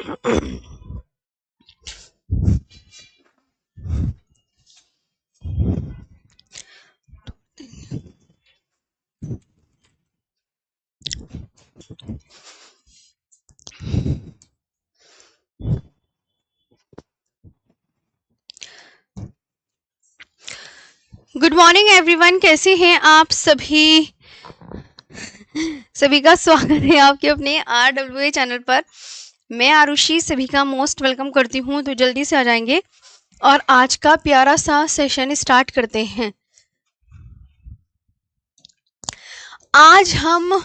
Good morning everyone, कैसे हैं आप सभी। सभी का स्वागत है आपके अपने RWA चैनल पर। मैं आरुषि सभी का मोस्ट वेलकम करती हूँ। तो जल्दी से आ जाएंगे और आज का प्यारा सा सेशन स्टार्ट करते हैं। आज हम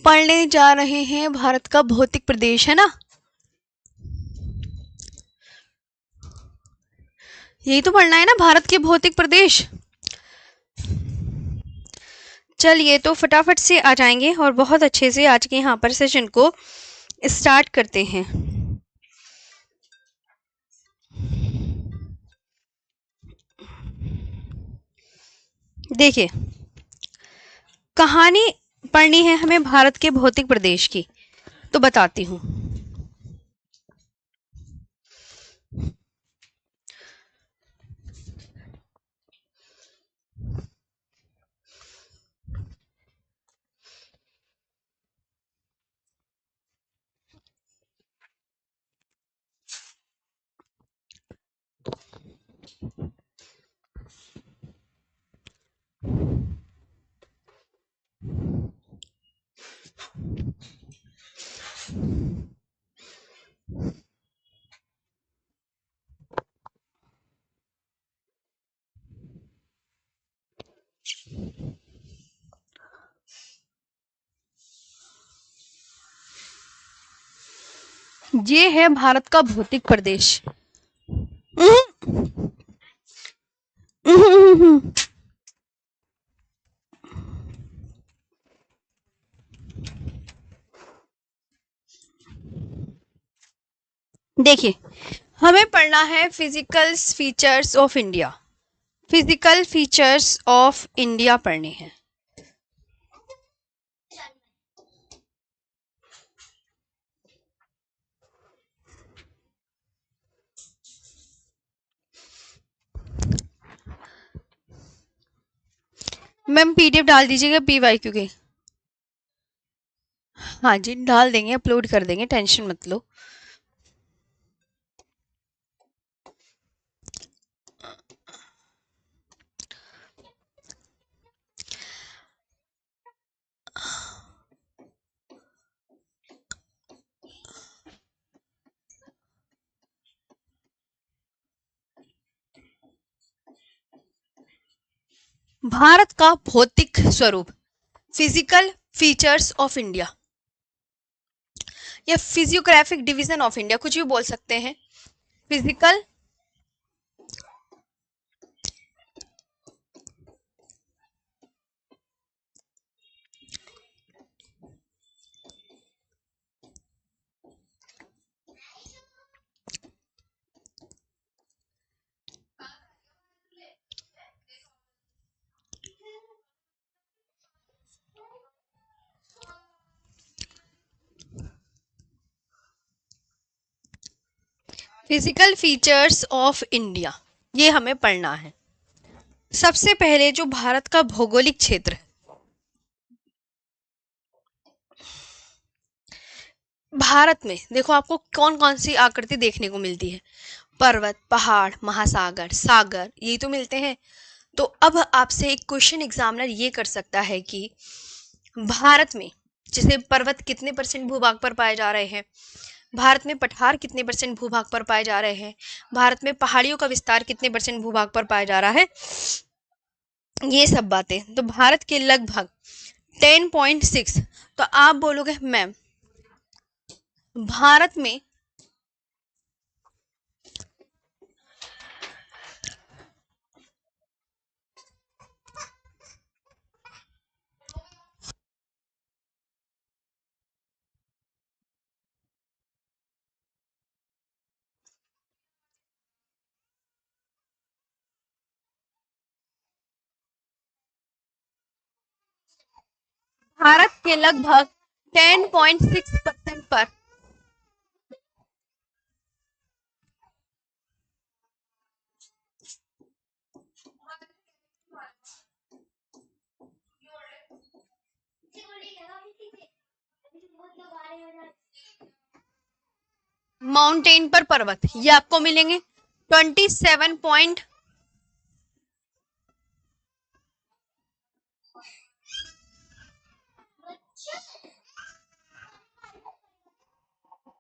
पढ़ने जा रहे हैं भारत का भौतिक प्रदेश, है ना। यही तो पढ़ना है ना, भारत के भौतिक प्रदेश। चलिए तो फटाफट से आ जाएंगे और बहुत अच्छे से आज के यहाँ पर सेशन को स्टार्ट करते हैं। देखिए, कहानी पढ़नी है हमें भारत के भौतिक प्रदेश की, तो बताती हूँ। ये है भारत का भौतिक प्रदेश। देखिए, हमें पढ़ना है physical features of India. Physical features of India पढ़ने हैं। मैम PDF डाल दीजिएगा PYQ के। हाँ जी, डाल देंगे, अपलोड कर देंगे, टेंशन मत लो। भारत का भौतिक स्वरूप, फिजिकल फीचर्स ऑफ इंडिया या फिजियोग्राफिक डिवीजन ऑफ इंडिया, कुछ भी बोल सकते हैं। Physical physical features of India, ये हमें पढ़ना है। सबसे पहले जो भारत का भौगोलिक क्षेत्र है, भारत में देखो आपको कौन कौन सी आकृति देखने को मिलती है। पर्वत, पहाड़, महासागर, सागर, यही तो मिलते हैं। तो अब आपसे एक क्वेश्चन एग्जामिनर ये कर सकता है कि भारत में जैसे पर्वत कितने % भूभाग पर पाए जा रहे हैं, भारत में पठार कितने % भूभाग पर पाए जा रहे हैं, भारत में पहाड़ियों का विस्तार कितने % भूभाग पर पाया जा रहा है, ये सब बातें। तो भारत के लगभग 10.6। तो आप बोलोगे मैम भारत में भारत के लगभग 10.6% पर माउंटेन पर पर्वत, ये आपको मिलेंगे 27 पॉइंट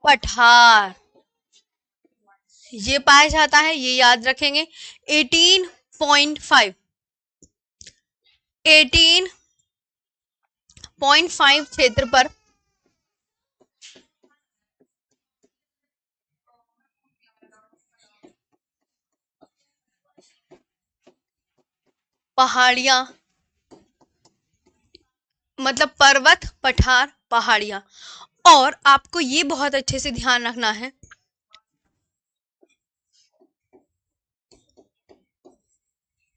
पठार ये पाया जाता है, ये याद रखेंगे। 18.5 18.5 क्षेत्र पर पहाड़ियां, मतलब पर्वत, पठार, पहाड़ियां। और आपको ये बहुत अच्छे से ध्यान रखना है,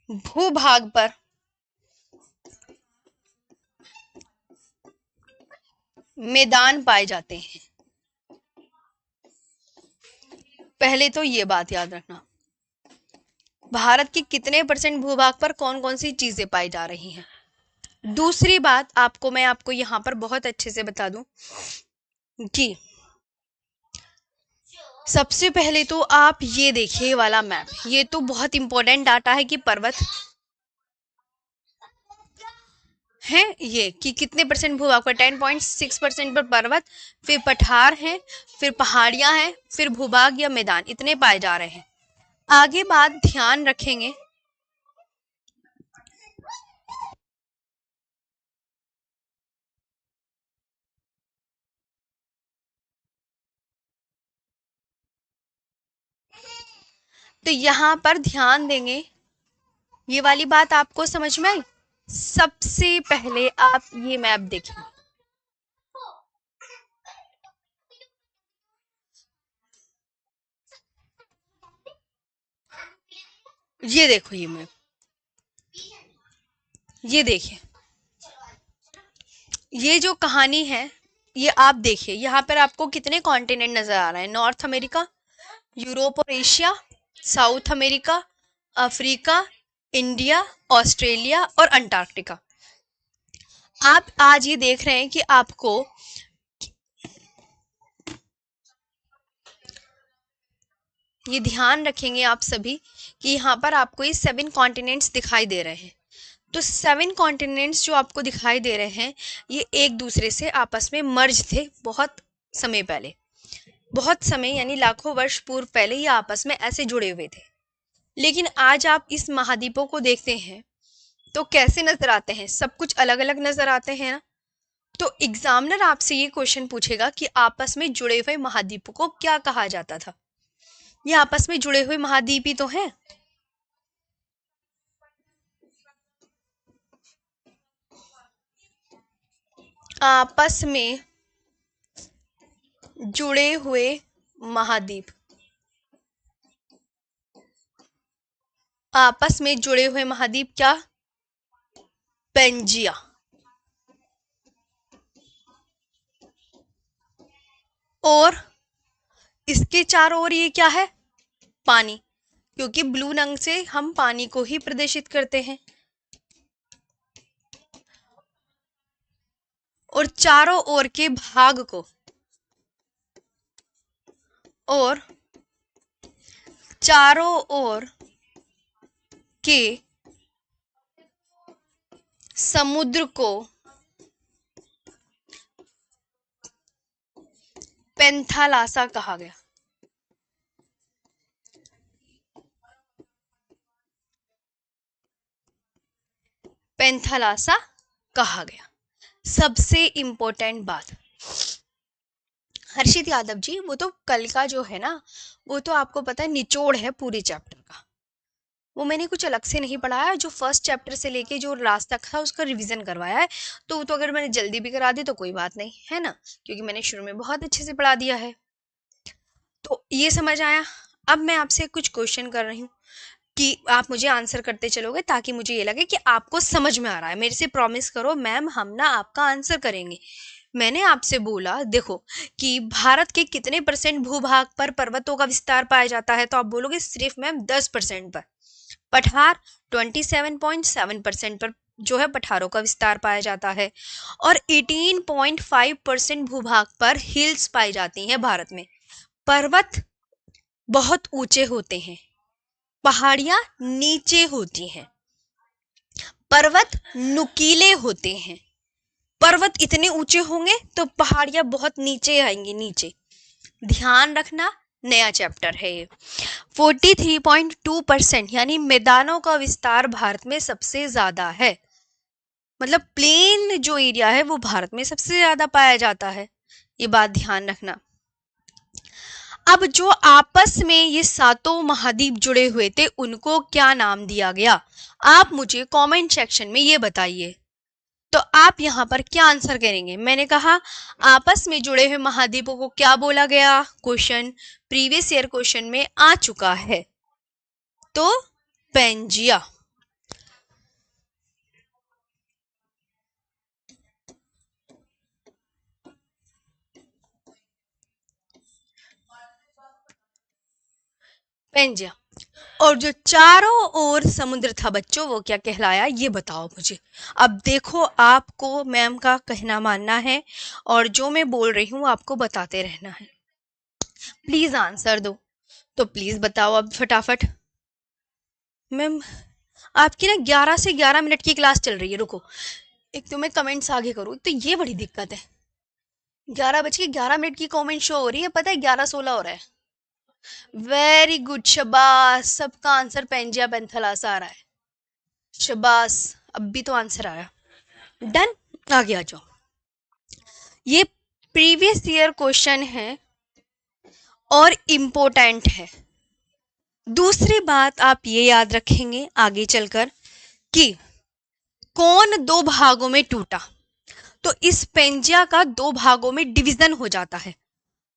भूभाग पर मैदान पाए जाते हैं। पहले तो ये बात याद रखना, भारत के कितने परसेंट भूभाग पर कौन कौन सी चीजें पाई जा रही हैं। दूसरी बात मैं आपको यहाँ पर बहुत अच्छे से बता दूं कि सबसे पहले तो आप ये देखिए वाला मैप, ये तो बहुत इंपॉर्टेंट डाटा है कि पर्वत है, ये कि कितने परसेंट भूभाग पर 10.6% पर पर्वत, फिर पठार है, फिर पहाड़ियां हैं, फिर भूभाग या मैदान, इतने पाए जा रहे हैं। आगे बात ध्यान रखेंगे, तो यहां पर ध्यान देंगे, ये वाली बात आपको समझ में आई। सबसे पहले आप ये मैप देखें, ये देखो ये मैप, ये देखिए, ये जो कहानी है ये आप देखिए, यहाँ पर आपको कितने कॉन्टिनेंट नजर आ रहे हैं। नॉर्थ अमेरिका, यूरोप और Asia, south America, Africa, India, Australia और अंटार्कटिका। आप आज ये देख रहे हैं कि आपको ये ध्यान रखेंगे आप सभी कि यहाँ पर आपको ये 7 कॉन्टिनेंट्स दिखाई दे रहे हैं। तो 7 कॉन्टिनेंट्स जो आपको दिखाई दे रहे हैं ये एक दूसरे से आपस में मर्ज थे बहुत समय पहले, बहुत समय यानी लाखों वर्ष पूर्व पहले ये आपस में ऐसे जुड़े हुए थे। लेकिन आज आप इस महाद्वीपों को देखते हैं तो कैसे नजर आते हैं, सब कुछ अलग अलग नजर आते हैं ना। तो एग्जामिनर आपसे ये क्वेश्चन पूछेगा कि आपस में जुड़े हुए महाद्वीपों को क्या कहा जाता था। ये आपस में जुड़े हुए महाद्वीप ही तो हैं। आपस में जुड़े हुए महाद्वीप, आपस में जुड़े हुए महाद्वीप क्या, पेंजिया। और इसके चारों ओर ये क्या है, पानी, क्योंकि ब्लू रंग से हम पानी को ही प्रदर्शित करते हैं। और चारों ओर के भाग को, और चारों ओर के समुद्र को पेंथालासा कहा गया। पेंथालासा कहा गया। सबसे इंपॉर्टेंट बात, हर्षित यादव जी, वो तो कल का जो है ना, वो तो आपको पता है निचोड़ है पूरे चैप्टर का, वो मैंने कुछ अलग से नहीं पढ़ाया, जो फर्स्ट चैप्टर से लेके जो लास्ट तक था उसका रिवीजन करवाया है। तो अगर मैंने जल्दी भी करा दी तो कोई बात नहीं है ना, क्योंकि मैंने शुरू में बहुत अच्छे से पढ़ा दिया है। तो ये समझ आया। अब मैं आपसे कुछ क्वेश्चन कर रही हूँ कि आप मुझे आंसर करते चलोगे ताकि मुझे ये लगे कि आपको समझ में आ रहा है। मेरे से प्रॉमिस करो मैम, हम ना आपका आंसर करेंगे। मैंने आपसे बोला देखो कि भारत के कितने परसेंट भूभाग पर पर्वतों का विस्तार पाया जाता है, तो आप बोलोगे सिर्फ मैम 10% पर। पठार 27.7% पर जो है पठारों का विस्तार पाया जाता है। और 18.5% भूभाग पर हिल्स पाई जाती हैं भारत में। पर्वत बहुत ऊंचे होते हैं, पहाड़ियां नीचे होती हैं। पर्वत नुकीले होते हैं। पर्वत इतने ऊंचे होंगे तो पहाड़ियां बहुत नीचे आएंगी, नीचे। ध्यान रखना, नया चैप्टर है ये। 43.2% यानी मैदानों का विस्तार भारत में सबसे ज्यादा है। मतलब प्लेन जो एरिया है वो भारत में सबसे ज्यादा पाया जाता है, ये बात ध्यान रखना। अब जो आपस में ये सातों महाद्वीप जुड़े हुए थे उनको क्या नाम दिया गया, आप मुझे कमेंट सेक्शन में ये बताइए। तो आप यहाँ पर क्या आंसर करेंगे? मैंने कहा आपस में जुड़े हुए महाद्वीपों को क्या बोला गया, क्वेश्चन प्रीवियस ईयर क्वेश्चन में आ चुका है, तो पेंजिया। पेंजिया। और जो चारों ओर समुद्र था बच्चों, वो क्या कहलाया, ये बताओ मुझे। अब देखो, आपको मैम का कहना मानना है और जो मैं बोल रही हूँ आपको बताते रहना है। प्लीज आंसर दो, तो प्लीज बताओ अब फटाफट। मैम आपकी ना 11 से 11 मिनट की क्लास चल रही है, रुको। एक तो मैं कमेंट्स आगे करूँ तो ये बड़ी दिक्कत है। 11 बज के 11 मिनट की कमेंट शो हो रही है, पता है 11:16 हो रहा है। वेरी गुड, शबाश, सबका आंसर पेंजिया पेंथलासा आ रहा है। शबाश, अब भी तो आंसर आया। डन, आगे आ जाओ। ये प्रीवियस ईयर क्वेश्चन है और इम्पोर्टेंट है। दूसरी बात आप ये याद रखेंगे आगे चलकर कि कौन दो भागों में टूटा, तो इस पेंजिया का दो भागों में डिवीजन हो जाता है।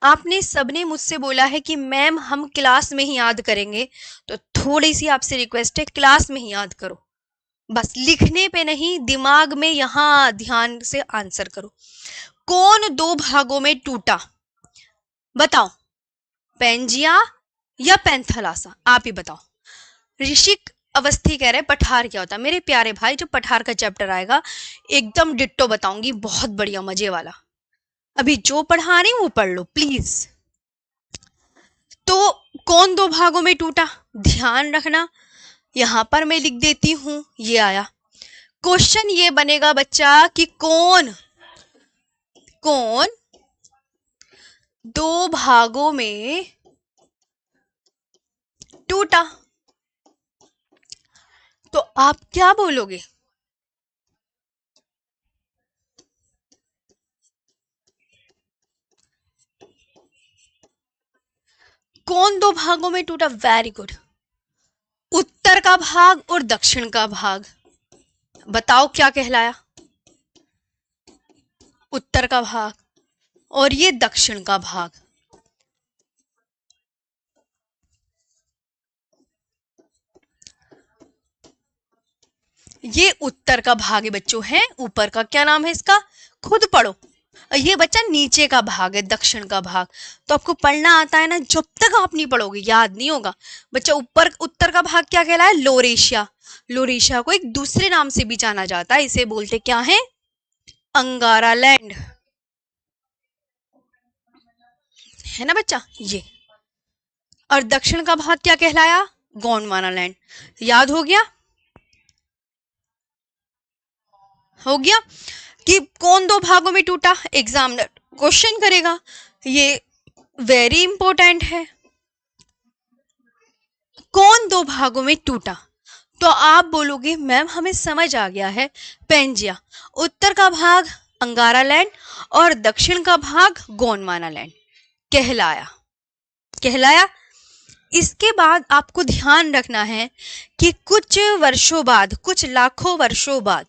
आपने सबने मुझसे बोला है कि मैम हम क्लास में ही याद करेंगे, तो थोड़ी सी आपसे रिक्वेस्ट है, क्लास में ही याद करो, बस लिखने पे नहीं, दिमाग में यहां ध्यान से आंसर करो। कौन दो भागों में टूटा, बताओ, पेंजिया या पेंथलासा, आप ही बताओ। ऋषिक अवस्थी कह रहे पठार क्या होता है। मेरे प्यारे भाई, जो पठार का चैप्टर आएगा एकदम डिट्टो बताऊंगी, बहुत बढ़िया मजे वाला। अभी जो पढ़ा रही हूं वो पढ़ लो प्लीज। तो कौन दो भागों में टूटा, ध्यान रखना, यहां पर मैं लिख देती हूं, ये आया। क्वेश्चन ये बनेगा बच्चा कि कौन कौन दो भागों में टूटा, तो आप क्या बोलोगे? कौन दो भागों में टूटा, वेरी गुड। उत्तर का भाग और दक्षिण का भाग, बताओ क्या कहलाया, उत्तर का भाग और ये दक्षिण का भाग। ये उत्तर का भाग है बच्चों, है। ऊपर का क्या नाम है इसका, खुद पढ़ो। ये बच्चा नीचे का भाग है, दक्षिण का भाग। तो आपको पढ़ना आता है ना, जब तक आप नहीं पढ़ोगे याद नहीं होगा बच्चा। ऊपर उत्तर का भाग क्या कहलाया, लोरेशिया। लोरेशिया को एक दूसरे नाम से भी जाना जाता है, इसे बोलते क्या है, अंगारा लैंड, है ना बच्चा ये। और दक्षिण का भाग क्या कहलाया, गोंडवाना लैंड। याद हो गया, हो गया कि कौन दो भागों में टूटा, एग्जामिनर क्वेश्चन करेगा, ये वेरी इंपॉर्टेंट है। कौन दो भागों में टूटा, तो आप बोलोगे मैम हमें समझ आ गया है, पेंजिया। उत्तर का भाग अंगारा लैंड और दक्षिण का भाग गोंडवाना लैंड कहलाया, कहलाया। इसके बाद आपको ध्यान रखना है कि कुछ वर्षों बाद, कुछ लाखों वर्षों बाद,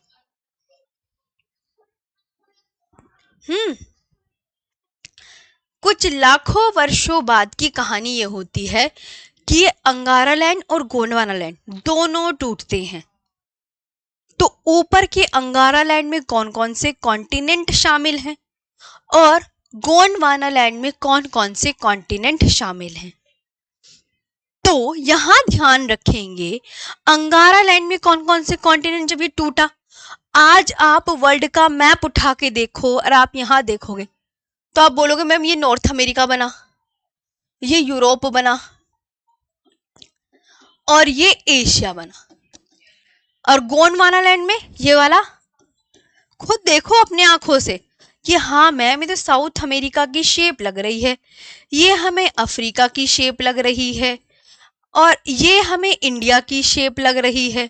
कुछ लाखों वर्षों बाद की कहानी ये होती है कि ये अंगारा लैंड और गोंडवाना लैंड दोनों टूटते हैं। तो ऊपर के अंगारा लैंड में कौन कौन से कॉन्टिनेंट शामिल हैं और गोंडवाना लैंड में कौन कौन से कॉन्टिनेंट शामिल हैं। तो यहां ध्यान रखेंगे, अंगारा लैंड में कौन कौन से कॉन्टिनेंट, जब ये टूटा, आज आप वर्ल्ड का मैप उठा के देखो और आप यहां देखोगे तो आप बोलोगे मैम ये नॉर्थ अमेरिका बना, ये यूरोप बना और ये एशिया बना। और गोंडवाना लैंड में ये वाला खुद देखो अपने आंखों से कि हाँ मैम ये तो साउथ अमेरिका की शेप लग रही है, ये हमें अफ्रीका की शेप लग रही है, और ये हमें इंडिया की शेप लग रही है,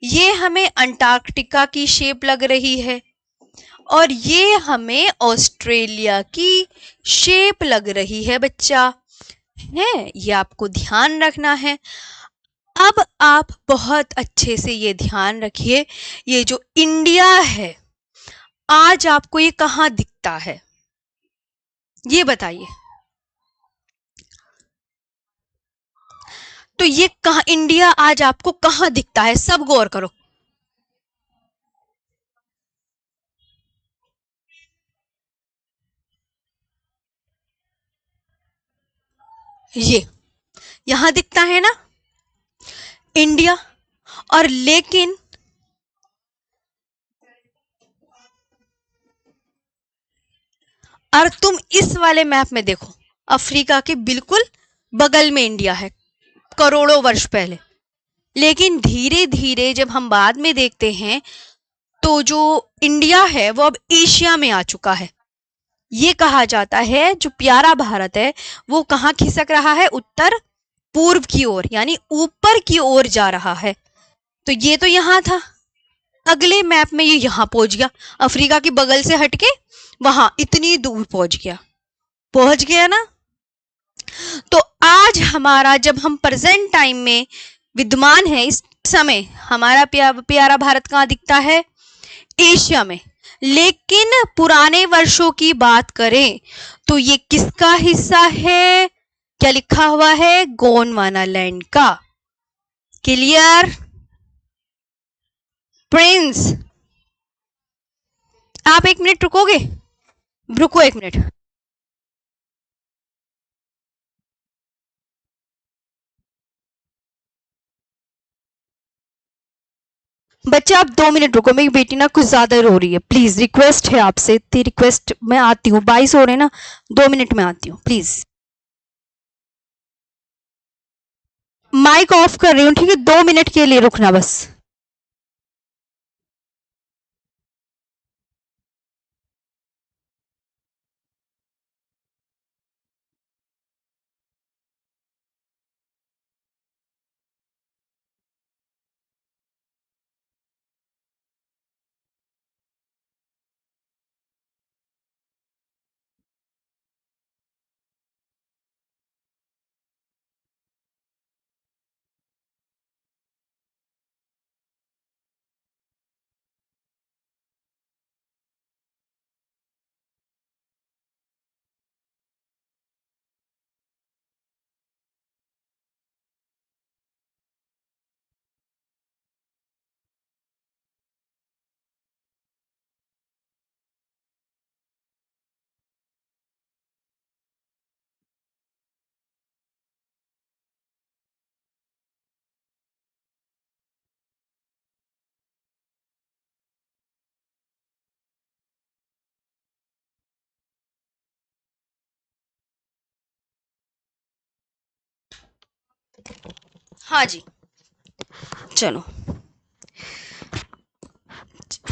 ये हमें अंटार्कटिका की शेप लग रही है, और ये हमें ऑस्ट्रेलिया की शेप लग रही है बच्चा। है, ये आपको ध्यान रखना है। अब आप बहुत अच्छे से ये ध्यान रखिए, ये जो इंडिया है आज आपको ये कहाँ दिखता है, ये बताइए। तो ये कहाँ, इंडिया आज आपको कहाँ दिखता है, सब गौर करो। ये यहां दिखता है ना इंडिया। और लेकिन और तुम इस वाले मैप में देखो, अफ्रीका के बिल्कुल बगल में इंडिया है करोड़ों वर्ष पहले। लेकिन धीरे धीरे जब हम बाद में देखते हैं तो जो इंडिया है वो अब एशिया में आ चुका है। ये कहा जाता है जो प्यारा भारत है वो कहाँ खिसक रहा है, उत्तर पूर्व की ओर, यानी ऊपर की ओर जा रहा है। तो ये तो यहां था, अगले मैप में ये यहां पहुंच गया, अफ्रीका के बगल से हटके वहां इतनी दूर पहुंच गया ना। तो आज हमारा जब हम प्रेजेंट टाइम में विद्यमान है, इस समय हमारा प्यारा भारत कहाँ दिखता है, एशिया में। लेकिन पुराने वर्षों की बात करें तो ये किसका हिस्सा है, क्या लिखा हुआ है, गोंडवाना लैंड का। क्लियर प्रिंस, आप एक मिनट रुकोगे, रुको एक मिनट। बच्चे आप 2 मिनट रुको, मेरी बेटी ना कुछ ज्यादा रो रही है, प्लीज रिक्वेस्ट है आपसे, इतनी रिक्वेस्ट। मैं आती हूँ, 22 हो रहे ना, 2 मिनट में आती हूँ प्लीज। माइक ऑफ कर रही हूँ, ठीक है, 2 मिनट के लिए रुकना बस। हाँ जी, चलो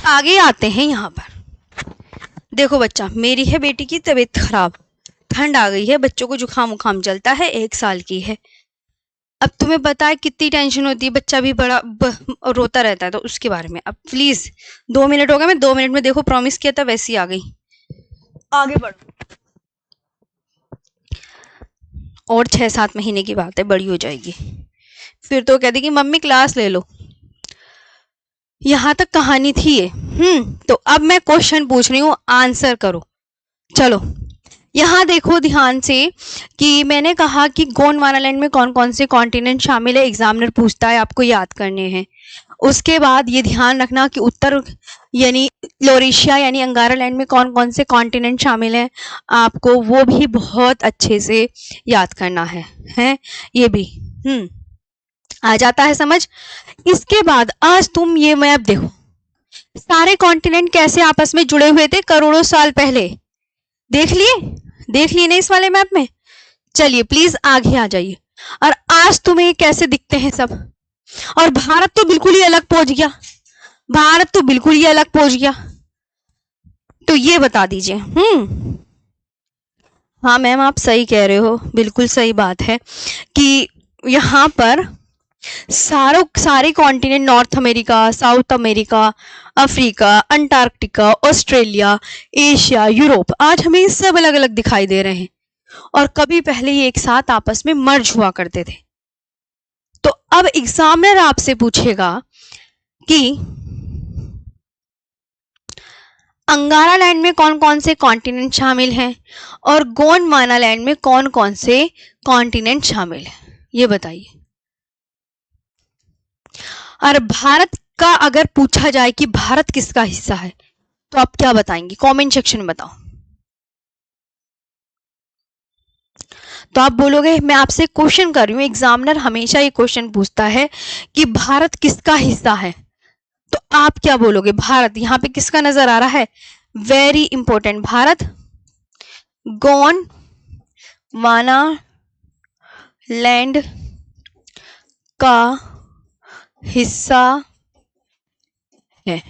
आगे आते हैं। यहाँ पर देखो बच्चा, मेरी है बेटी की तबीयत खराब, ठंड आ गई है, बच्चों को जुकाम उखाम चलता है, 1 साल की है। अब तुम्हें पता है कितनी टेंशन होती है, बच्चा भी बड़ा रोता रहता है, तो उसके बारे में अब प्लीज 2 मिनट हो गए, मैं 2 मिनट में देखो प्रॉमिस किया था वैसी आ गई। आगे बढ़ो, और 6-7 महीने की बात है, बड़ी हो जाएगी, फिर तो कहती कि मम्मी क्लास ले लो। यहां तक कहानी थी ये। तो अब मैं क्वेश्चन पूछ रही हूँ, आंसर करो। चलो यहाँ देखो ध्यान से कि मैंने कहा कि गोंडवाना लैंड में कौन कौन से कॉन्टिनेंट शामिल है, एग्जामिनर पूछता है, आपको याद करने हैं। उसके बाद ये ध्यान रखना कि उत्तर यानी लोरेशिया यानी अंगारा लैंड में कौन कौन से कॉन्टिनेंट शामिल है, आपको वो भी बहुत अच्छे से याद करना है ये भी आ जाता है समझ। इसके बाद आज तुम ये मैप देखो, सारे कॉन्टिनेंट कैसे आपस में जुड़े हुए थे करोड़ों साल पहले, देख लिए ना इस वाले मैप में। चलिए प्लीज आगे आ जाइए। और आज तुम्हें कैसे दिखते हैं सब? और भारत तो बिल्कुल ही अलग पहुंच गया, भारत तो बिल्कुल ही अलग पहुंच गया। तो ये बता दीजिए। हाँ मैम, आप सही कह रहे हो, बिल्कुल सही बात है कि यहाँ पर सारे continent, north America, south America, Africa, Antarctica, Australia, Asia, Europe, आज हमें सब अलग अलग दिखाई दे रहे हैं। और कभी पहले ये एक साथ आपस में मर्ज हुआ करते थे। तो अब एग्जामिनर आपसे पूछेगा कि अंगारा लैंड में कौन कौन से कॉन्टिनेंट शामिल हैं और गोंडवाना लैंड में कौन कौन से कॉन्टिनेंट शामिल हैं, ये बताइए। और भारत का अगर पूछा जाए कि भारत किसका हिस्सा है, तो आप क्या बताएंगे? कमेंट सेक्शन में बताओ। तो आप बोलोगे मैं आपसे क्वेश्चन कर रही हूँ, एग्जामिनर हमेशा ये क्वेश्चन पूछता है कि भारत किसका हिस्सा है, तो आप क्या बोलोगे? भारत यहाँ पे किसका नजर आ रहा है? Very important, Bharat Gondwana land का हिस्सा है।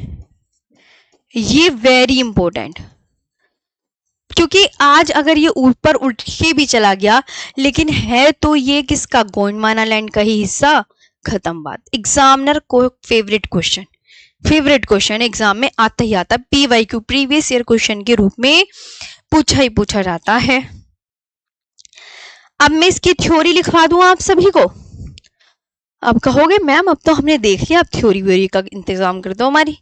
ये वेरी इंपॉर्टेंट, क्योंकि आज अगर ये ऊपर उठ के भी चला गया, लेकिन है तो ये किसका? गोंडवाना लैंड का ही हिस्सा। खत्म बात। एग्जामिनर को फेवरेट क्वेश्चन एग्जाम में आता ही आता, PYQ प्रीवियस ईयर क्वेश्चन के रूप में पूछा ही पूछा जाता है। अब मैं इसकी थ्योरी लिखवा दूं आप सभी को। अब कहोगे मैम अब तो हमने देख लिया, अब थ्योरी व्योरी का इंतजाम कर दो हमारी।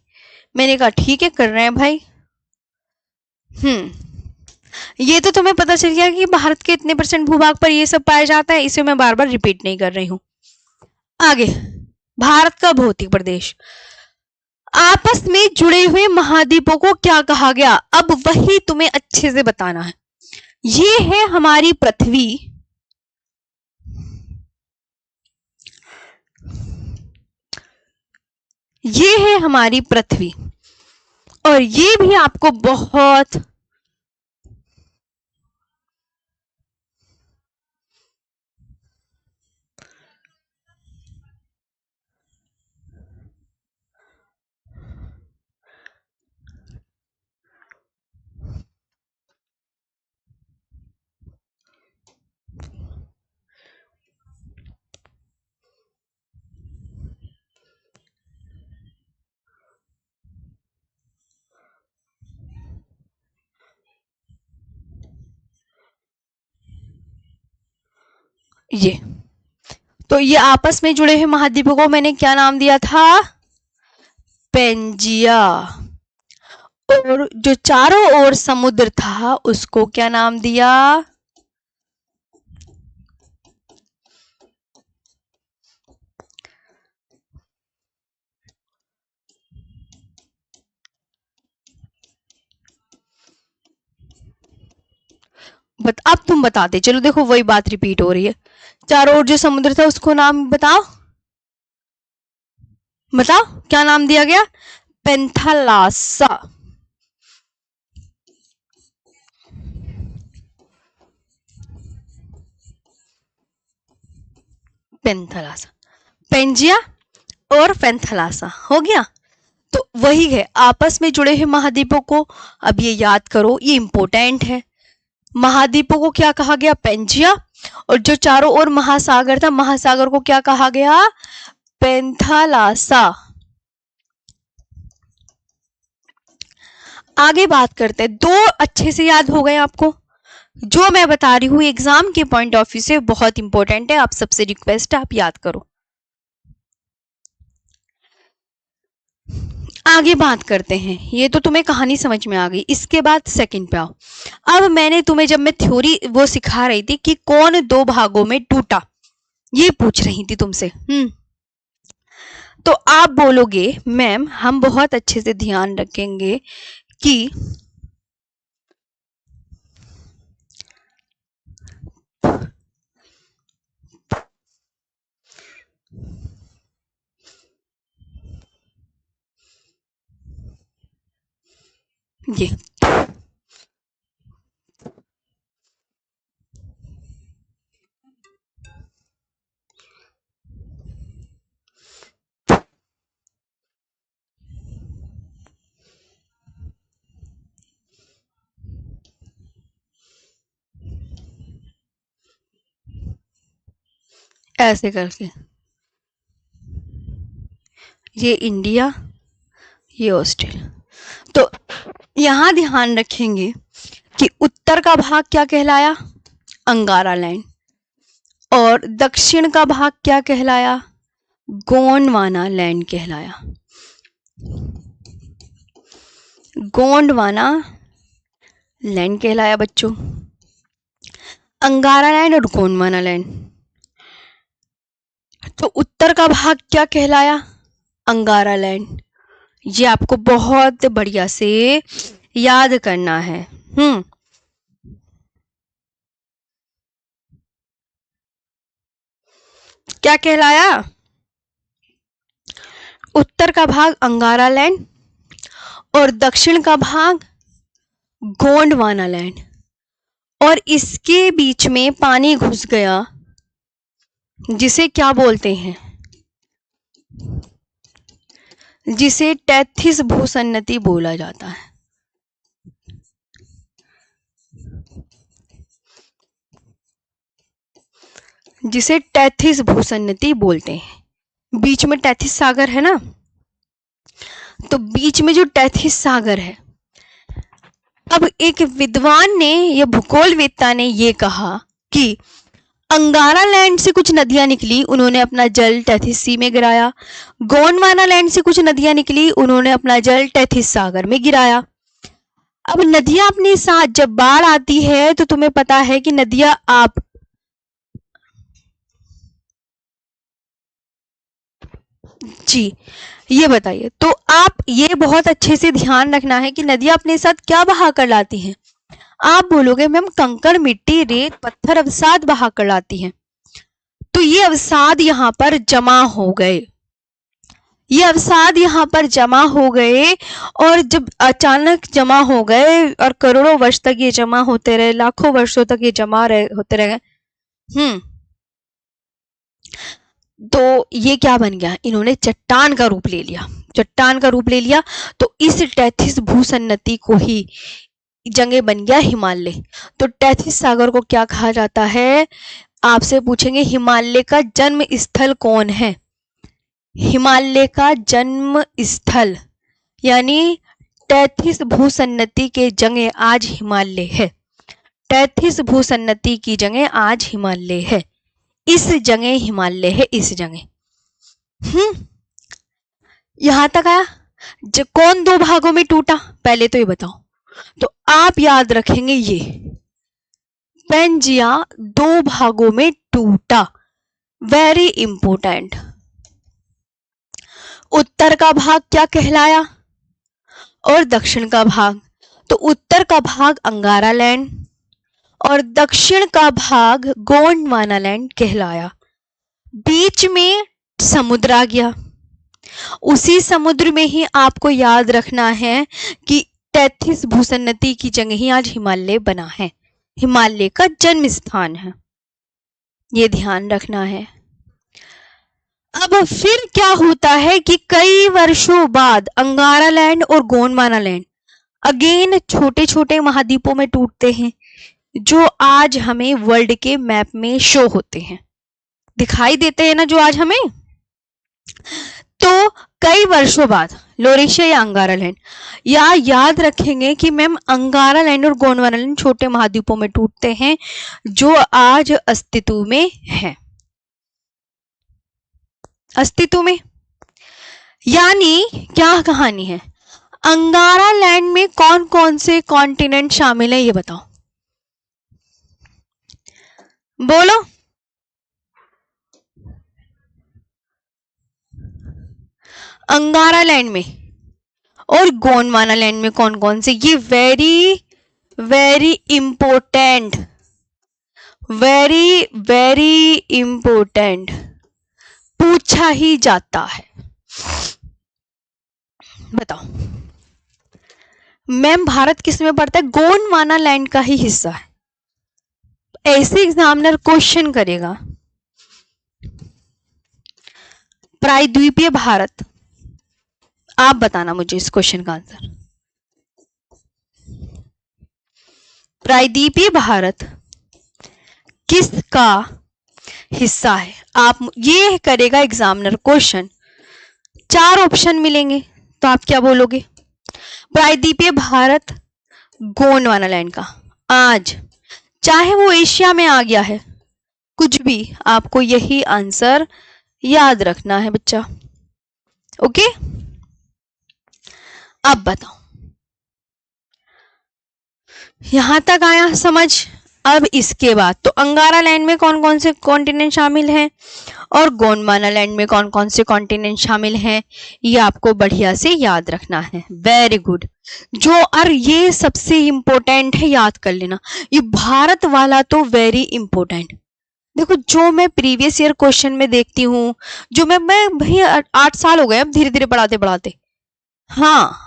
मैंने कहा ठीक है, कर रहे हैं भाई। ये तो तुम्हें पता चल गया कि भारत के इतने % भूभाग पर ये सब पाया जाता है, इसे मैं बार बार रिपीट नहीं कर रही हूं। आगे, भारत का भौतिक प्रदेश। आपस में जुड़े हुए महाद्वीपों को क्या कहा गया? अब वही तुम्हें अच्छे से बताना है। ये है हमारी पृथ्वी, ये है हमारी पृथ्वी, और ये भी आपको बहुत ये। तो ये आपस में जुड़े हुए महाद्वीपों को मैंने क्या नाम दिया था? पेंजिया। और जो चारों ओर समुद्र था उसको क्या नाम दिया? अब तुम बताते चलो, देखो वही बात रिपीट हो रही है। चारों ओर जो समुद्र था उसको नाम बताओ, बताओ क्या नाम दिया गया? पेंथालासा। पेंथालासा, पेंजिया और पेंथालासा हो गया। तो वही है आपस में जुड़े हुए महाद्वीपों को। अब ये याद करो, ये इंपॉर्टेंट है। महाद्वीपों को क्या कहा गया? पेंजिया। और जो चारों ओर महासागर था, महासागर को क्या कहा गया? पेंथालासा। आगे बात करते हैं। दो अच्छे से याद हो गए आपको। जो मैं बता रही हूं एग्जाम के पॉइंट ऑफ व्यू से बहुत इंपॉर्टेंट है, आप सबसे रिक्वेस्ट है आप याद करो। आगे बात करते हैं। ये तो तुम्हें कहानी समझ में आ गई। इसके बाद सेकंड पे आओ। अब मैंने तुम्हें जब मैं थ्योरी वो सिखा रही थी कि कौन दो भागों में टूटा, ये पूछ रही थी तुमसे। तो आप बोलोगे मैम हम बहुत अच्छे से ध्यान रखेंगे कि ये ऐसे करके, ये इंडिया, ये ऑस्ट्रेलिया। तो यहां ध्यान रखेंगे कि उत्तर का भाग क्या कहलाया, अंगारा लैंड, और दक्षिण का भाग क्या कहलाया, गोंडवाना लैंड कहलाया। गोंडवाना लैंड कहलाया बच्चों, अंगारा लैंड और गोंडवाना लैंड। तो उत्तर का भाग क्या कहलाया, अंगारा लैंड। ये आपको बहुत बढ़िया से याद करना है। क्या कहलाया, उत्तर का भाग अंगारा लैंड और दक्षिण का भाग गोंडवाना लैंड, और इसके बीच में पानी घुस गया, जिसे क्या बोलते हैं, जिसे टैथिस भूसन्नति बोला जाता है। जिसे टैथिस भूसन्नति बोलते हैं। बीच में टैथिस सागर है ना, तो बीच में जो टैथिस सागर है, अब एक विद्वान ने, ये भूगोलवेत्ता ने ये कहा कि अंगारा लैंड से कुछ नदियां निकली, उन्होंने अपना जल टैथिस सी में गिराया। गोंडवाना लैंड से कुछ नदियां निकली, उन्होंने अपना जल टैथिस सागर में गिराया। अब नदियां अपने साथ, जब बाढ़ आती है तो तुम्हें पता है कि नदियां आप जी, ये बताइए। तो आप ये बहुत अच्छे से ध्यान रखना है कि नदियां अपने साथ क्या बहा कर लाती हैं। आप बोलोगे मैम कंकड़, मिट्टी, रेत, पत्थर अवसाद बहा कर लाती हैं। तो ये अवसाद यहाँ पर जमा हो गए, ये अवसाद यहाँ पर जमा हो गए, और जब अचानक जमा हो गए और करोड़ों वर्ष तक ये जमा होते रहे, लाखों वर्षों तक ये जमा होते रहे, तो ये क्या बन गया, इन्होंने चट्टान का रूप ले लिया। चट्टान का रूप ले लिया तो इस टैथिस भूसन्नति को ही जगह बन गया हिमालय। तो टैथिस सागर को क्या कहा जाता है, आपसे पूछेंगे हिमालय का जन्म स्थल कौन है। हिमालय का जन्म स्थल यानी टैथिस भूसन्नति के जगह आज हिमालय है। टैथिस भूसन्नति की जगह आज हिमालय है, इस जगह हिमालय है, इस जगह। यहां तक आया। कौन दो भागों में टूटा, पहले तो ये बताओ। तो आप याद रखेंगे ये पेंजिया दो भागों में टूटा, वेरी इंपोर्टेंट। उत्तर का भाग क्या कहलाया और दक्षिण का भाग, तो उत्तर का भाग अंगारा लैंड और दक्षिण का भाग गोंडवाना लैंड कहलाया। बीच में समुद्र आ गया, उसी समुद्र में ही आपको याद रखना है कि टैथिस भूसन्नति की जगह ही आज हिमालय बना है, हिमालय का जन्म स्थान है, ये ध्यान रखना है। अब फिर क्या होता है कि कई वर्षों बाद अंगारा लैंड और गोंडवाना लैंड अगेन छोटे छोटे महाद्वीपों में टूटते हैं, जो आज हमें वर्ल्ड के मैप में शो होते हैं, दिखाई देते हैं ना जो आज हमें। तो कई वर्षों बाद लोरेशिया या अंगारा लैंड, या याद रखेंगे कि मैम अंगारा लैंड और गोंडवाना लैंड छोटे महाद्वीपों में टूटते हैं जो आज अस्तित्व में है, अस्तित्व में। यानी क्या कहानी है, अंगारा लैंड में कौन कौन से कॉन्टिनेंट शामिल है ये बताओ, बोलो। अंगारा लैंड में और गोंडवाना लैंड में कौन कौन से, ये very very important, very very important, पूछा ही जाता है। बताओ मैम भारत किस में पड़ता है, गोंडवाना लैंड का ही हिस्सा है। ऐसे एग्जामिनर क्वेश्चन करेगा, प्रायद्वीपीय भारत, आप बताना मुझे इस क्वेश्चन का आंसर। प्रायद्वीपीय भारत किसका हिस्सा है। आप ये करेगा एग्जामिनर क्वेश्चन, 4 ऑप्शन मिलेंगे तो आप क्या बोलोगे? प्रायद्वीपीय भारत गोंडवाना लैंड का आज, चाहे वो एशिया में आ गया है, कुछ भी, आपको यही आंसर याद रखना है बच्चा। ओके, अब बताओ, यहां तक आया समझ? अब इसके बाद तो अंगारा लैंड में कौन कौन से कॉन्टिनेंट शामिल हैं और गोंडवाना लैंड में कौन कौन से कॉन्टिनेंट शामिल हैं, ये आपको बढ़िया से याद रखना है। Very good. जो, और ये सबसे इंपॉर्टेंट है, याद कर लेना, ये भारत वाला तो वेरी इंपॉर्टेंट। देखो, जो मैं प्रीवियस ईयर क्वेश्चन में देखती हूँ, जो मैं भैया 8 साल हो गए अब धीरे धीरे पढ़ाते पढ़ाते, हाँ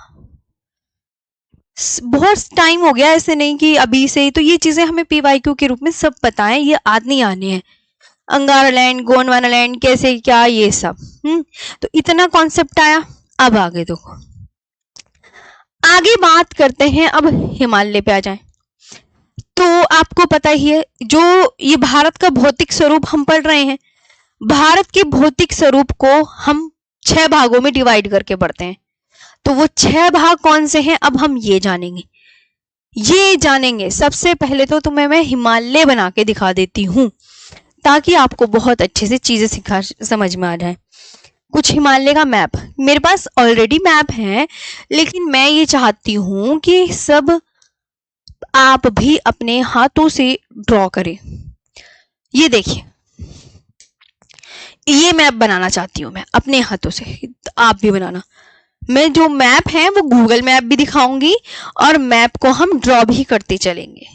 बहुत टाइम हो गया, ऐसे नहीं कि अभी से ही, तो ये चीजें हमें पीवाईक्यू के रूप में सब पता है, ये आज नहीं आने हैं। अंगारा लैंड, गोंडवाना लैंड कैसे क्या, ये सब। तो इतना कॉन्सेप्ट आया। अब आगे देखो, आगे बात करते हैं, अब हिमालय पे आ जाएं। तो आपको पता ही है, जो ये भारत का भौतिक स्वरूप हम पढ़ रहे हैं, भारत के भौतिक स्वरूप को हम 6 भागों में डिवाइड करके पढ़ते हैं। तो वो 6 भाग कौन से हैं, अब हम ये जानेंगे, ये जानेंगे। सबसे पहले तो तुम्हें मैं हिमालय बना के दिखा देती हूं, ताकि आपको बहुत अच्छे से चीजें सिखा समझ में आ जाए। कुछ हिमालय का मैप मेरे पास ऑलरेडी मैप है, लेकिन मैं ये चाहती हूं कि सब आप भी अपने हाथों से ड्रॉ करें। ये देखिए, ये मैप बनाना चाहती हूं मैं अपने हाथों से, आप भी बनाना। मैं जो मैप है वो गूगल मैप भी दिखाऊंगी और मैप को हम ड्रॉ भी करते चलेंगे।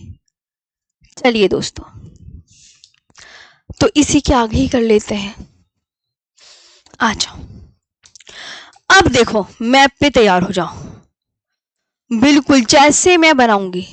चलिए दोस्तों, तो इसी के आगे ही कर लेते हैं, आ जाओ। अब देखो, मैप पे तैयार हो जाओ, बिल्कुल जैसे मैं बनाऊंगी।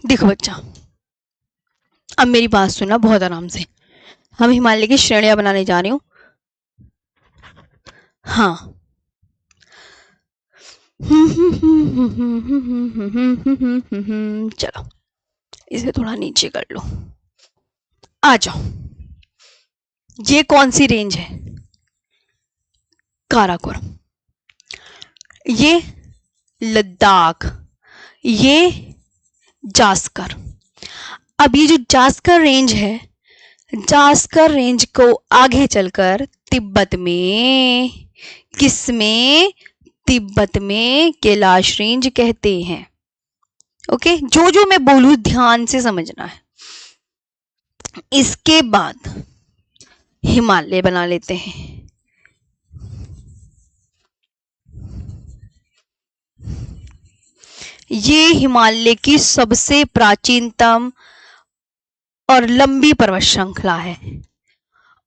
देखो बच्चा, अब मेरी बात सुनना बहुत आराम से। हम हिमालय की श्रेणियां बनाने जा रहे हूं। हाँ, चलो इसे थोड़ा नीचे कर लो। आ जाओ, ये कौन सी रेंज है? काराकोरम, ये लद्दाख, ये जास्कर। अब ये जो जास्कर रेंज है, जास्कर रेंज को आगे चलकर तिब्बत में, किसमें? तिब्बत में कैलाश रेंज कहते हैं। ओके, जो जो मैं बोलूं ध्यान से समझना है। इसके बाद हिमालय बना लेते हैं। ये हिमालय की सबसे प्राचीनतम और लंबी पर्वत श्रृंखला है।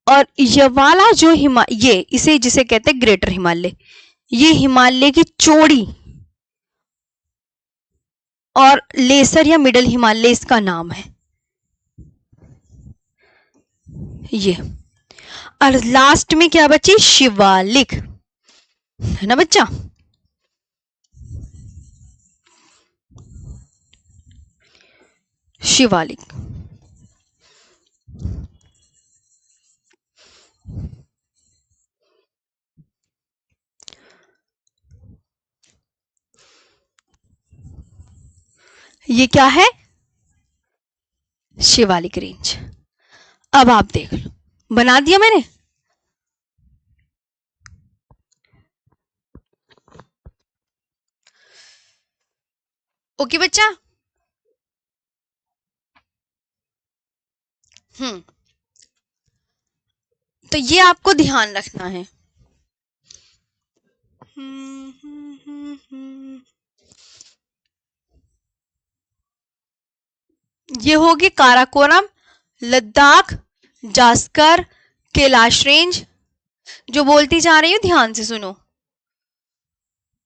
और ये वाला जो ये इसे जिसे कहते हैं ग्रेटर हिमालय, ये हिमालय की चौड़ी और लेसर या मिडल हिमालय इसका नाम है ये। और लास्ट में क्या बची? शिवालिक, है ना बच्चा? शिवालिक। ये क्या है? शिवालिक रेंज। अब आप देख लो, बना दिया मैंने। ओके बच्चा। हम्म। तो ये आपको ध्यान रखना है। ये होगी काराकोरम, लद्दाख, जास्कर, कैलाश रेंज। जो बोलती जा रही हूँ ध्यान से सुनो।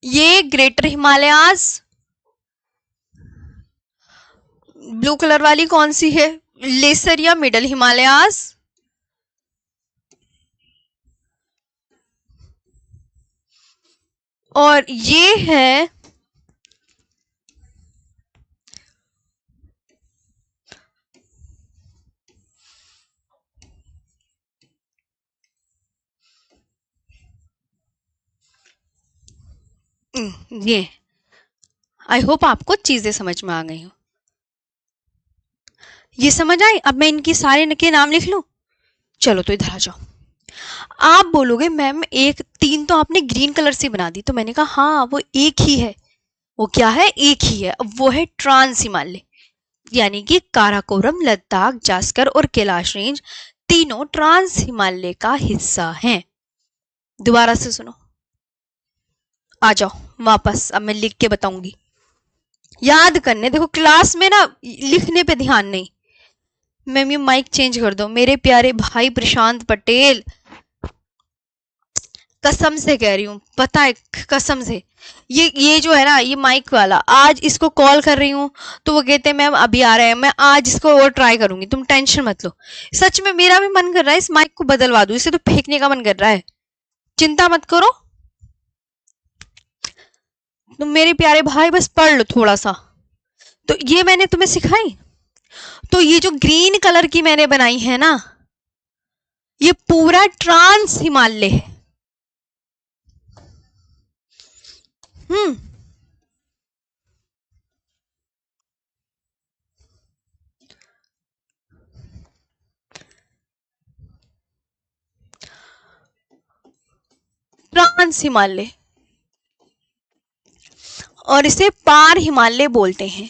ये ग्रेटर हिमालयाज, ब्लू कलर वाली कौन सी है, लेसर या मिडल हिमालयाज। और ये है ये। आई होप आपको चीजें समझ में आ गई हो। ये समझ आई। अब मैं इनकी सारे के नाम लिख लूं। चलो तो इधर आ जाओ। आप बोलोगे मैम एक तीन तो आपने ग्रीन कलर से बना दी, तो मैंने कहा हाँ वो एक ही है। वो क्या है, एक ही है। अब वो है ट्रांस हिमालय, यानी कि काराकोरम, लद्दाख, जास्कर और कैलाश रेंज तीनों ट्रांस हिमालय का हिस्सा हैं। दोबारा से सुनो। आ जाओ वापस, अब मैं लिख के बताऊंगी। याद करने, देखो क्लास में ना लिखने पे ध्यान नहीं। मैम ये माइक चेंज कर दो। मेरे प्यारे भाई प्रशांत पटेल, कसम से कह रही हूँ, पता है कसम से। ये जो है ना, ये माइक वाला, आज इसको कॉल कर रही हूँ तो वो कहते हैं मैम अभी आ रहे हैं। मैं आज इसको और ट्राई करूंगी, तुम टेंशन मत लो। सच में मेरा भी मन कर रहा है इस माइक को बदलवा दूं, इसे तो फेंकने का मन कर रहा है। चिंता मत करो तुम मेरे प्यारे भाई, बस पढ़ लो थोड़ा सा। तो ये मैंने तुम्हें सिखाई। तो ये जो ग्रीन कलर की मैंने बनाई है ना, ये पूरा ट्रांस हिमालय है। हम्म। ट्रांस हिमालय, और इसे पार हिमालय बोलते हैं।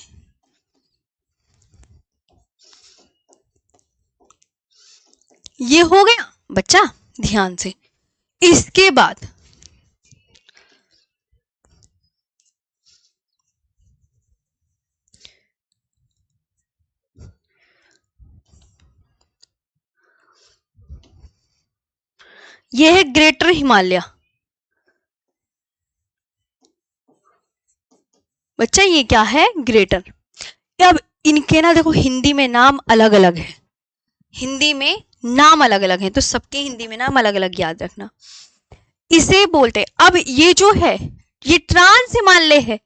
ये हो गया बच्चा, ध्यान से। इसके बाद ये है ग्रेटर हिमालय। बच्चा ये क्या है, ग्रेटर। अब इनके ना देखो हिंदी में नाम अलग अलग है। हिंदी में नाम अलग अलग है, तो सबके हिंदी में नाम अलग अलग याद रखना। इसे बोलते, अब ये जो है ये ट्रांस हिमालय है।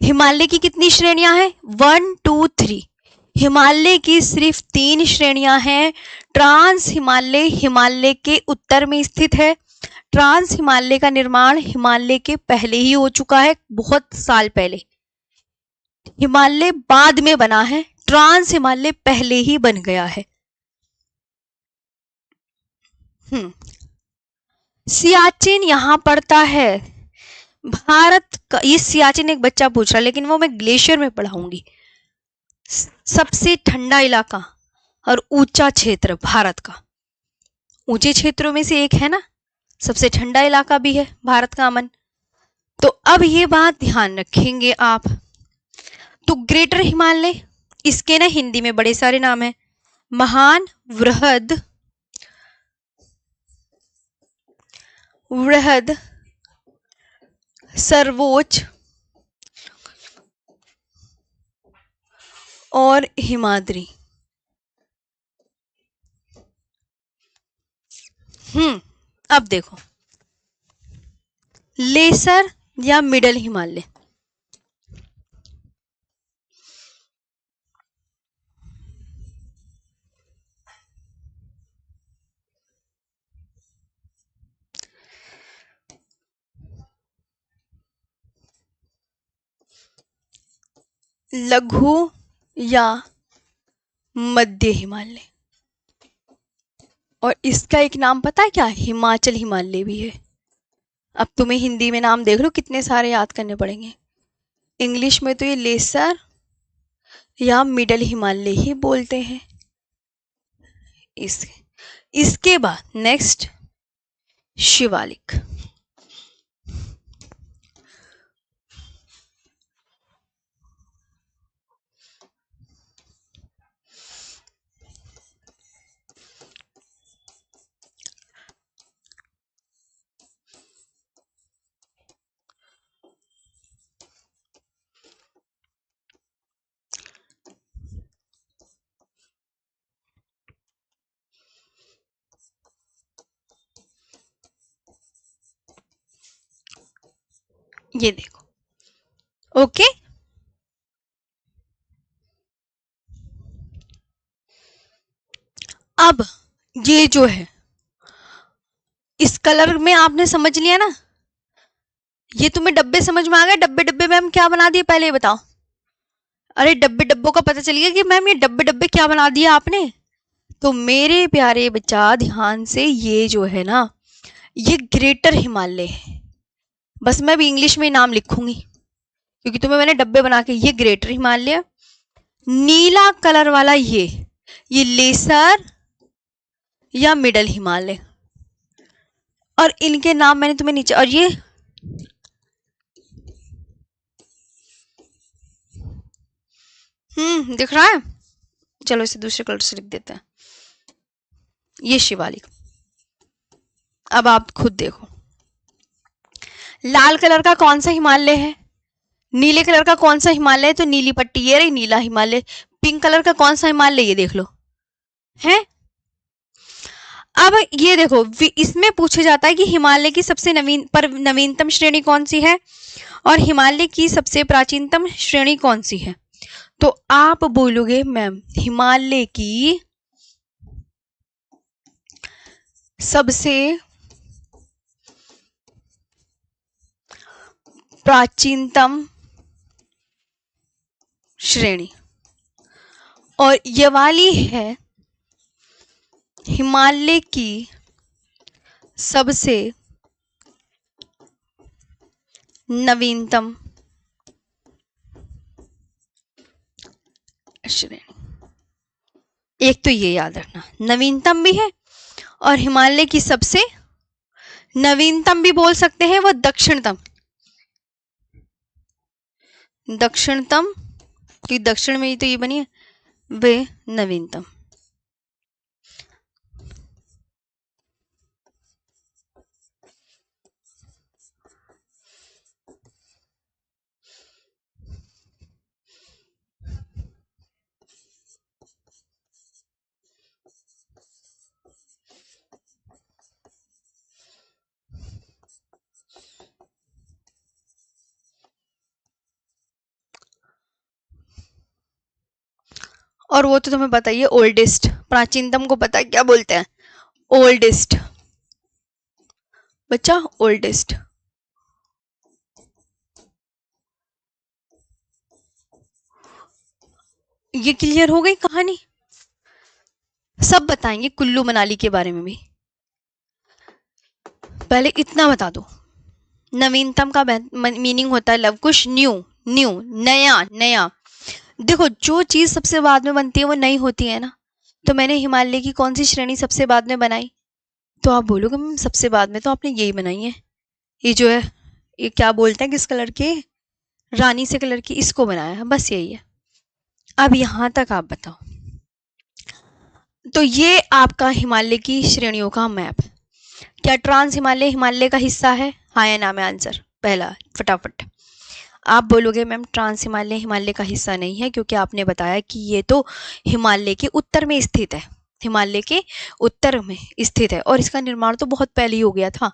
हिमालय की कितनी श्रेणियां हैं, 1 2 3। हिमालय की सिर्फ 3 श्रेणियां हैं। ट्रांस हिमालय हिमालय के उत्तर में स्थित है। ट्रांस हिमालय का निर्माण हिमालय के पहले ही हो चुका है, बहुत साल पहले। हिमालय बाद में बना है, ट्रांस हिमालय पहले ही बन गया है। सियाचिन यहां पड़ता है। भारत का ये सियाचिन एक बच्चा पूछ रहा है, लेकिन वो मैं ग्लेशियर में पढ़ाऊंगी। सबसे ठंडा इलाका और ऊंचा क्षेत्र भारत का, ऊंचे क्षेत्रों में से एक है ना, सबसे ठंडा इलाका भी है भारत का अमन। तो अब ये बात ध्यान रखेंगे आप। तो ग्रेटर हिमालय, इसके ना हिंदी में बड़े सारे नाम हैं। महान, वृहद, वृहद, सर्वोच्च और हिमाद्री। अब देखो, लेसर या मिडल हिमालय। लघु या मध्य हिमालय। और इसका एक नाम पता है क्या? हिमाचल हिमालय भी है। अब तुम्हें हिंदी में नाम देख लो कितने सारे याद करने पड़ेंगे। इंग्लिश में तो ये लेसर या मिडल हिमालय ही बोलते हैं। इसके बाद नेक्स्ट शिवालिक। ये देखो, ओके। अब ये जो है इस कलर में आपने समझ लिया ना, ये तुम्हें डब्बे समझ में आ गए? डब्बे डब्बे में हम क्या बना दिए पहले ये बताओ। अरे डब्बे डब्बों का पता चल गया कि मैम ये डब्बे डब्बे क्या बना दिया आपने। तो मेरे प्यारे बच्चा ध्यान से, ये जो है ना ये ग्रेटर हिमालय है। बस मैं भी इंग्लिश में नाम लिखूंगी क्योंकि तुम्हें मैंने डब्बे बना के, ये ग्रेटर हिमालय, नीला कलर वाला ये लेसर या मिडल हिमालय, और इनके नाम मैंने तुम्हें नीचे, और ये दिख रहा है? चलो इसे दूसरे कलर से लिख देते हैं, ये शिवालिक। अब आप खुद देखो, लाल कलर का कौन सा हिमालय है? नीले कलर का कौन सा हिमालय है? तो नीली पट्टी ये रही, नीला हिमालय। पिंक कलर का कौन सा हिमालय? ये देख लो, है। अब ये देखो, इसमें पूछा जाता है कि हिमालय की सबसे नवीनतम श्रेणी कौन सी है और हिमालय की सबसे प्राचीनतम श्रेणी कौन सी है। तो आप बोलोगे मैम हिमालय की सबसे प्राचीनतम श्रेणी, और ये वाली है हिमालय की सबसे नवीनतम श्रेणी। एक तो ये याद रखना, नवीनतम भी है और हिमालय की सबसे नवीनतम भी बोल सकते हैं, वो दक्षिणतम, दक्षिणतम कि दक्षिण में ही तो ये बनी है, वे नवीनतम। और वो तो तुम्हें बताइए, ओल्डेस्ट, प्राचीनतम को पता है क्या बोलते हैं? ओल्डेस्ट बच्चा, ओल्डेस्ट। ये क्लियर हो गई कहानी? सब बताएंगे कुल्लू मनाली के बारे में भी। पहले इतना बता दो, नवीनतम का मीनिंग होता है लवकुश, न्यू, न्यू, नया, नया। देखो जो चीज सबसे बाद में बनती है वो नई होती है ना, तो मैंने हिमालय की कौन सी श्रेणी सबसे बाद में बनाई? तो आप बोलोगे मैम सबसे बाद में तो आपने यही बनाई है, ये जो है, ये क्या बोलते हैं किस कलर के, रानी से कलर की, इसको बनाया है, बस यही है। अब यहां तक आप बताओ। तो ये आपका हिमालय की श्रेणियों का मैप। क्या ट्रांस हिमालय हिमालय का हिस्सा है? हाँ या ना में आंसर पहला फटाफट। आप बोलोगे मैम ट्रांस हिमालय हिमालय का हिस्सा नहीं है, क्योंकि आपने बताया कि ये तो हिमालय के उत्तर में स्थित है, हिमालय के उत्तर में स्थित है, और इसका निर्माण तो बहुत पहले ही हो गया था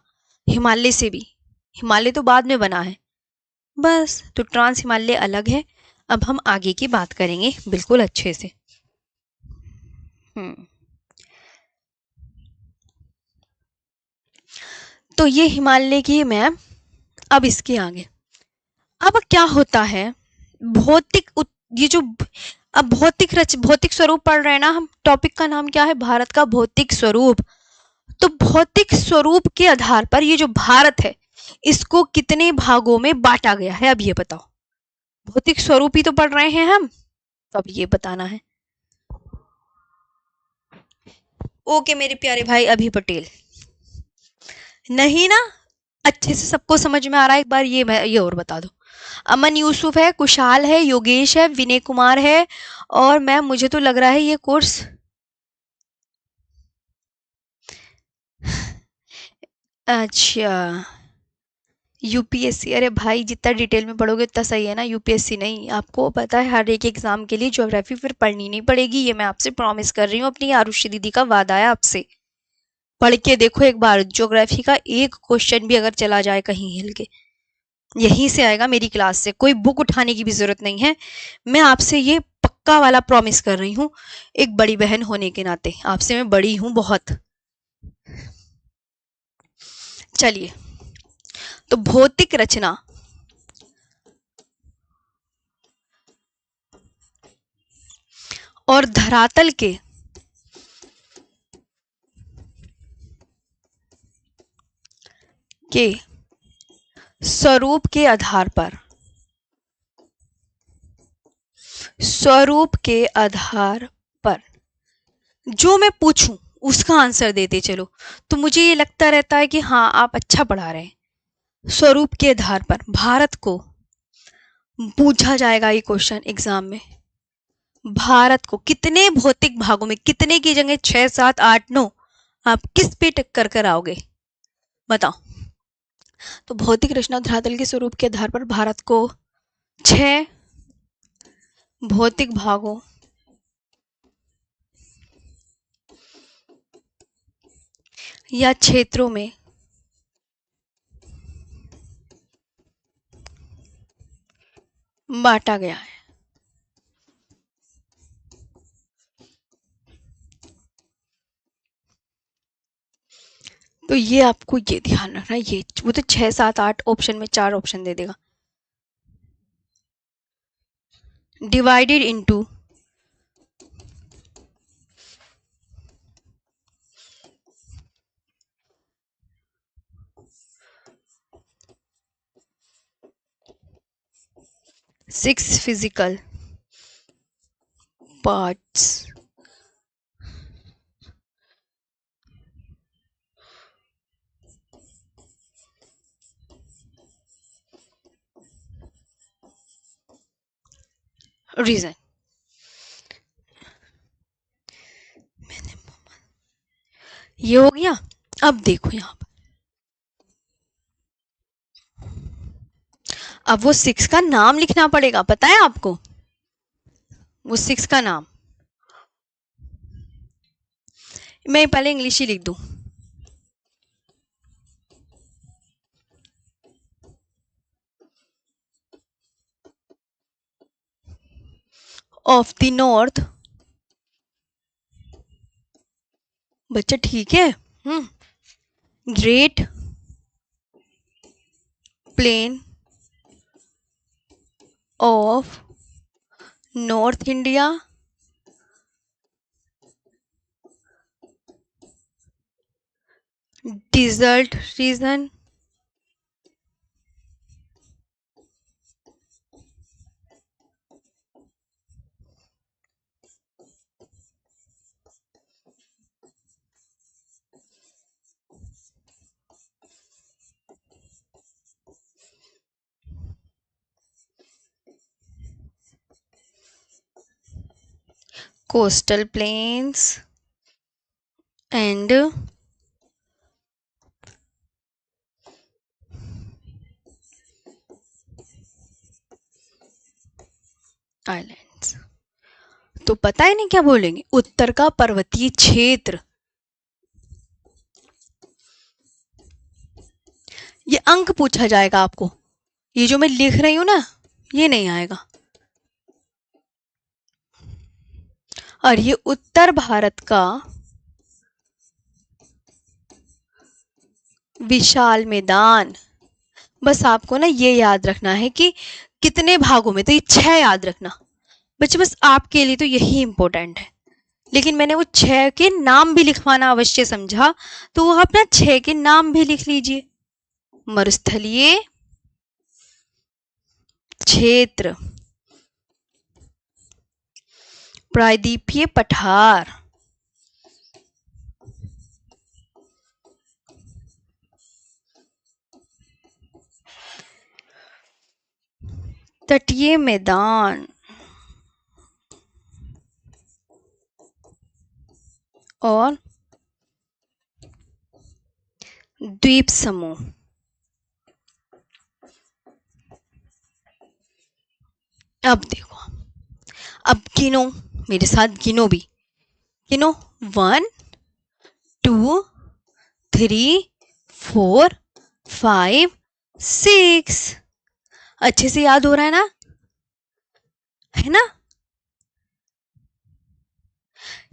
हिमालय से भी, हिमालय तो बाद में बना है बस। तो ट्रांस हिमालय अलग है। अब हम आगे की बात करेंगे बिल्कुल अच्छे से। तो ये हिमालय की मैप। अब इसके आगे अब क्या होता है, भौतिक ये जो अब भौतिक स्वरूप पढ़ रहे हैं ना हम, टॉपिक का नाम क्या है? भारत का भौतिक स्वरूप। तो भौतिक स्वरूप के आधार पर ये जो भारत है इसको कितने भागों में बांटा गया है, अब ये बताओ। भौतिक स्वरूप ही तो पढ़ रहे हैं हम, तो अब ये बताना है। ओके मेरे प्यारे भाई अभी पटेल, नहीं ना, अच्छे से सबको समझ में आ रहा है? एक बार ये और बता दो। अमन यूसुफ है, कुशाल है, योगेश है, विनय कुमार है, और मैम मुझे तो लग रहा है ये कोर्स अच्छा यूपीएससी। अरे भाई जितना डिटेल में पढ़ोगे उतना सही है ना, यूपीएससी नहीं। आपको पता है हर एक एग्जाम के लिए ज्योग्राफी फिर पढ़नी नहीं पड़ेगी, ये मैं आपसे प्रॉमिस कर रही हूँ, अपनी आरुषि दीदी का वादा है आपसे। पढ़ के देखो एक बार, ज्योग्राफी का एक क्वेश्चन भी अगर चला जाए कहीं हिल के, यहीं से आएगा मेरी क्लास से, कोई बुक उठाने की भी जरूरत नहीं है। मैं आपसे ये पक्का वाला प्रॉमिस कर रही हूँ, एक बड़ी बहन होने के नाते आपसे मैं बड़ी हूँ बहुत। चलिए, तो भौतिक रचना और धरातल के स्वरूप के आधार पर, स्वरूप के आधार पर जो मैं पूछूं उसका आंसर देते चलो, तो मुझे ये लगता रहता है कि हाँ आप अच्छा पढ़ा रहे हैं। स्वरूप के आधार पर भारत को पूछा जाएगा ये क्वेश्चन एग्जाम में। भारत को कितने भौतिक भागों में, कितने की जगह 6, 7, 8, 9, आप किस पे टक्कर कर आओगे बताओ। तो भौतिक रचना धरातल के स्वरूप के आधार पर भारत को 6 भौतिक भागों या क्षेत्रों में बांटा गया है। तो ये आपको ये ध्यान रखना, ये वो तो 6, 7, 8 ऑप्शन में 4 ऑप्शन दे देगा। Divided into six physical parts. Region ये हो गया। अब देखो यहाँ पर, अब वो 6 का नाम लिखना पड़ेगा, पता है आपको वो 6 का नाम। मैं पहले इंग्लिश ही लिख दूं। ऑफ द नॉर्थ, बच्चा ठीक है, great plain of north India, desert region, coastal plains and islands. तो पता है नहीं क्या बोलेंगे, उत्तर का पर्वतीय क्षेत्र। ये अंक पूछा जाएगा आपको, ये जो मैं लिख रही हूं ना ये नहीं आएगा। और ये उत्तर भारत का विशाल मैदान। बस आपको ना ये याद रखना है कि कितने भागों में, तो ये 6 याद रखना बच्चे, बस आपके लिए तो यही इंपॉर्टेंट है। लेकिन मैंने वो 6 के नाम भी लिखवाना अवश्य समझा, तो वो अपना 6 के नाम भी लिख लीजिए। मरुस्थलीय क्षेत्र, प्रायद्वीपीय पठार, तटीय मैदान और द्वीप समूह। अब देखो, अब गिनो, मेरे साथ गिनो भी, गिनो 1 2 3 4 5 6। अच्छे से याद हो रहा है ना?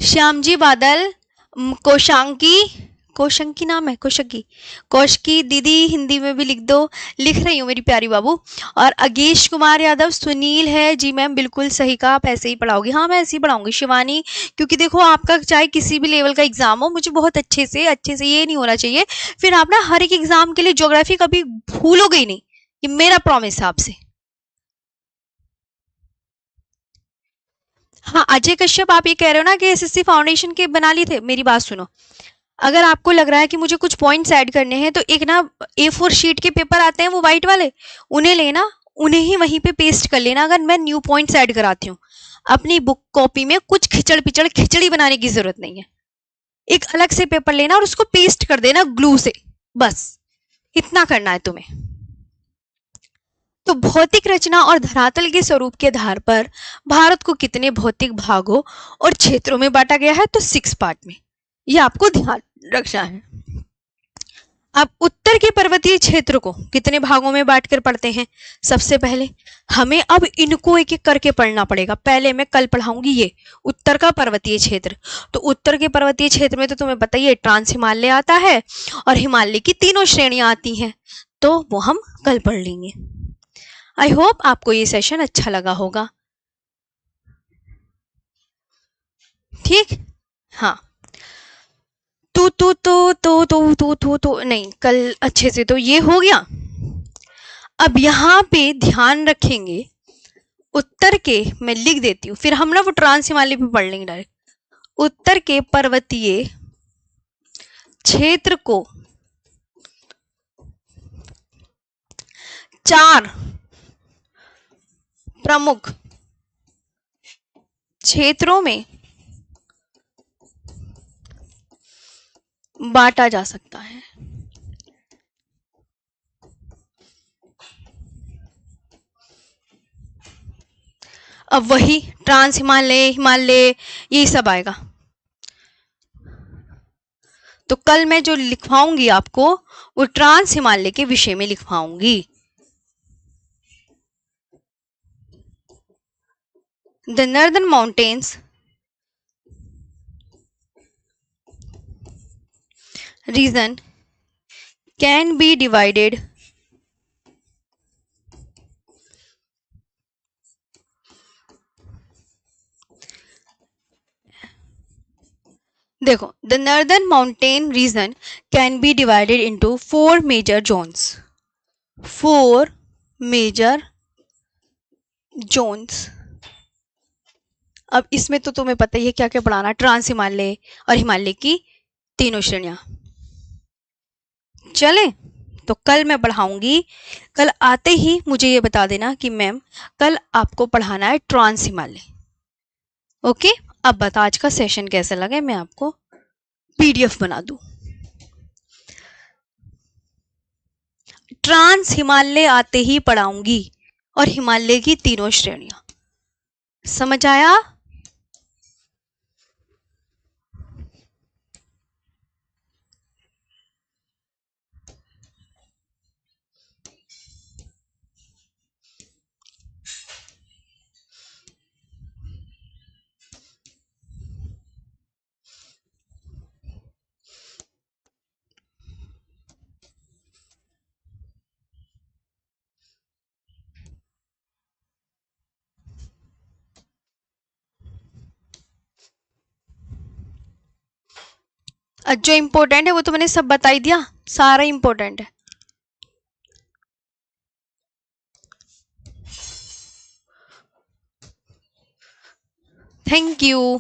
श्यामजी बादल, कोशांकी, कोशंकी नाम है, कोशंकी, कौशकी दीदी हिंदी में भी लिख दो, लिख रही हूँ मेरी प्यारी बाबू। और अगेश कुमार यादव, सुनील है जी मैम, बिल्कुल सही कहा, आप ऐसे ही पढ़ाओगी। हाँ मैं ऐसे ही पढ़ाऊंगी शिवानी, क्योंकि देखो आपका चाहे किसी भी लेवल का एग्जाम हो, मुझे बहुत अच्छे से ये नहीं होना चाहिए फिर आप ना हर एक एग्जाम के लिए ज्योग्राफी कभी भूलोगे ही नहीं, ये मेरा प्रॉमिस है आपसे। हाँ अजय कश्यप, आप ये कह रहे हो ना कि एसएससी फाउंडेशन के बना लिए थे, मेरी बात सुनो। अगर आपको लग रहा है कि मुझे कुछ पॉइंट्स ऐड करने हैं, तो एक ना A4 शीट के पेपर आते हैं वो वाइट वाले, उन्हें लेना, उन्हें ही वहीं पे पेस्ट कर लेना। अगर मैं न्यू पॉइंट्स ऐड कराती हूँ, अपनी बुक कॉपी में कुछ खिचड़ पिचड़ खिचड़ी बनाने की जरूरत नहीं है। एक अलग से पेपर लेना और उसको पेस्ट कर देना ग्लू से, बस इतना करना है तुम्हें। तो भौतिक रचना और धरातल के स्वरूप के आधार पर भारत को कितने भौतिक भागों और क्षेत्रों में बांटा गया है? तो 6 पार्ट में, ये आपको ध्यान रखना है। अब उत्तर के पर्वतीय क्षेत्र को कितने भागों में बांटकर पढ़ते हैं? सबसे पहले हमें अब इनको एक एक करके पढ़ना पड़ेगा। पहले मैं कल पढ़ाऊंगी ये उत्तर का पर्वतीय क्षेत्र। तो उत्तर के पर्वतीय क्षेत्र में तो तुम्हें पता ही है, ट्रांस हिमालय आता है और हिमालय की तीनों श्रेणियां आती हैं, तो वो हम कल पढ़ लेंगे। आई होप आपको ये सेशन अच्छा लगा होगा। ठीक, हाँ। तो नहीं, कल अच्छे से तो ये हो गया। अब यहाँ पे ध्यान रखेंगे, उत्तर के मैं लिख देती हूँ, फिर हम ना वो ट्रांस हिमालय पे पढ़ लेंगे डायरेक्ट। उत्तर के पर्वतीय क्षेत्र को 4 प्रमुख क्षेत्रों में बांटा जा सकता है। अब वही ट्रांस हिमालय, हिमालय, यही सब आएगा। तो कल मैं जो लिखवाऊंगी आपको, वो ट्रांस हिमालय के विषय में लिखवाऊंगी। The northern mountains region can be divided देखो, the northern mountain region can be divided into 4 major zones. 4 major zones. अब इसमें तो तुम्हें पता ही है क्या क्या पढ़ाना, ट्रांस हिमालय और हिमालय की तीनों श्रेणियां। चले, तो कल मैं पढ़ाऊंगी। कल आते ही मुझे ये बता देना कि मैम कल आपको पढ़ाना है ट्रांस हिमालय। ओके, अब बता आज का सेशन कैसा लगा, मैं आपको पीडीएफ बना दूं। ट्रांस हिमालय आते ही पढ़ाऊंगी और हिमालय की तीनों श्रेणियां। समझ आया? जो इम्पोर्टेंट है वो तो मैंने सब बता ही दिया, सारा इम्पोर्टेंट है। Thank you.